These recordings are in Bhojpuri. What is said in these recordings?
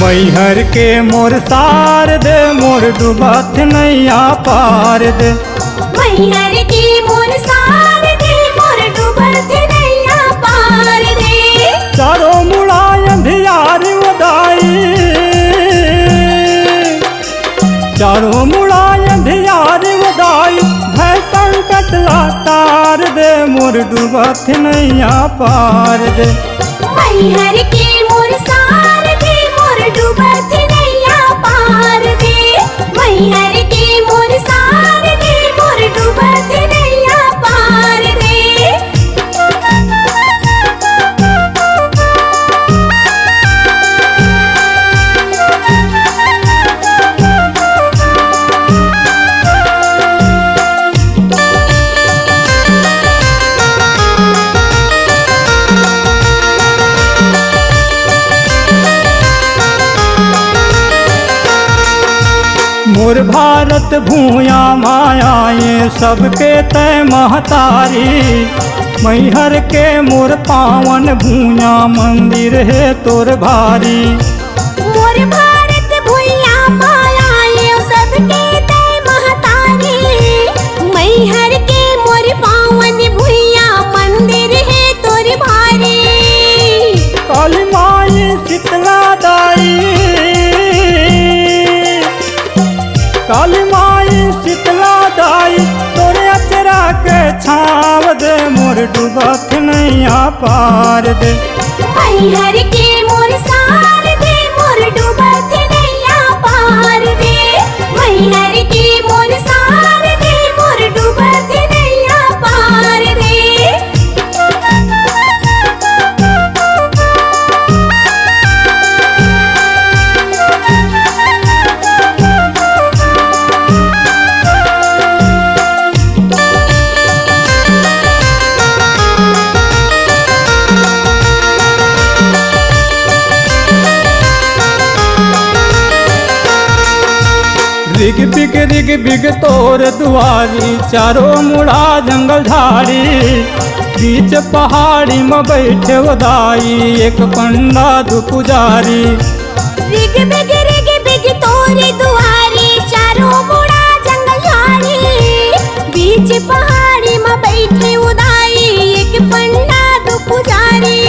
मैहर के मोर सार दे मोर डूबत नैया पार दे। मैहर के मोर सार दे मोर डूबत नैया पार दे। चारों मुड़ा अंधियार उदाई, चारों मुड़ा अंधियार उदाई, भय संकट तार दे मोर डूबत नैया पार दे। मैहर के मोर सार दे मोर डूबत नैया पार दे। मैहर के मोर सार दे मोर डूबत नैया पार दे। मोर भारत भूया मायाए सबके तय महतारी। मैहर के मोर पावन भूया मंदिर है तोर भारी। मोर भारत भूया मायाए सबके तय महतारी। मैहर के मोर पावन भूया मंदिर है तोर भारी। काली माई शीतला दाई, काली माई शीतला दाई, तोरे अचरा के छाव दे मोर डूबत नैया पार दे। मैहर के मोर सार दे मोर डूबत नैया पार दे। मैहर के मोर सार दे मोर डूबत नैया पार दे। रिग बिग तोर दुआरी, चारों मुड़ा जंगल झाड़ी। बीच पहाड़ी में बैठे उदाई, एक पंडा दु पुजारी। रिग बिग तोर दुआरी, चारों मुड़ा जंगल झाड़ी। बीच पहाड़ी में बैठे उदाई, एक पंडा दु पुजारी।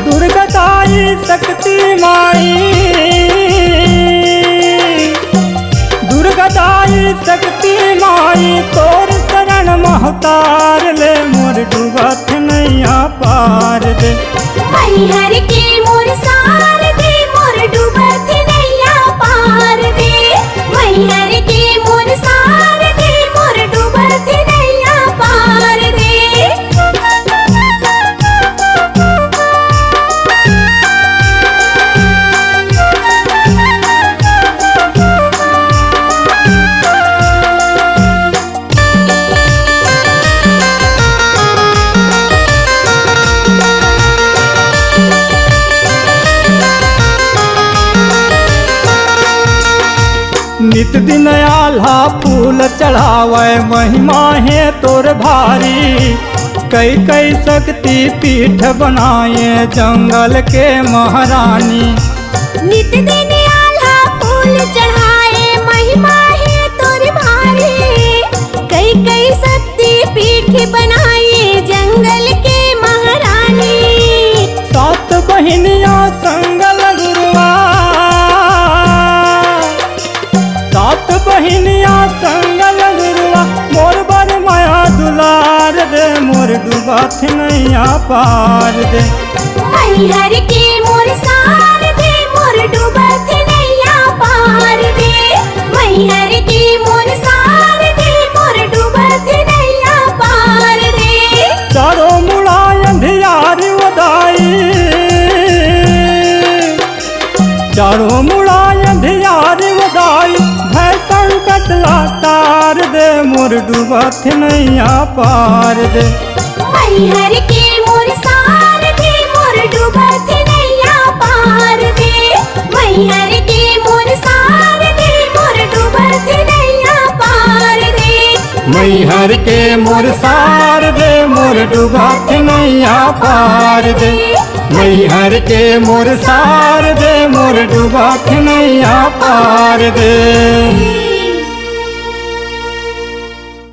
दुर्गताई शक्ति माई, दुर्गताई शक्ति माई, तोर शरण महतार ले मोर डूबत नैया पार दे। मैहर के मोर सार दे मोर डूबत नैया पार दे। मैहर के मोर सार दे मोर डूबत नैया पार दे। नित दिन आल्हा फूल चढ़ावे, महिमा है तोर भारी। कई कई शक्ति पीठ बनाए, जंगल के महारानी। नित दिन आल्हा फूल चढ़ाए, महिमा है तोर भारी। कई कई शक्ति पीठ बनाए, जंगल के महारानी। सात बहिनिया संगल गुरुआ, सात बहिनिया संगल गुरुआ, मोर बर माया दुलार दे मोर डूबत नैया पार दे। मैहर के मोर सार दे मोर डूबत नैया पार दे। मैहर के मोर सार दे मोर डूबत नैया पार दे। चारों मुड़ा अंधियार उदाई, चारों मुड़ा अंधियार उदाई, भय संकट तार दे मोर डूबत नैया पार दे। मैहर के मोर सार दे मोर डूबत नैया पार दे। मैहर के मोर सार दे मोर डूबत नैया पार दे। मैहर के मोर सार दे मोर डूबत नैया पार दे। मैहर के मोर सार दे मोर डूबत नैया पार दे।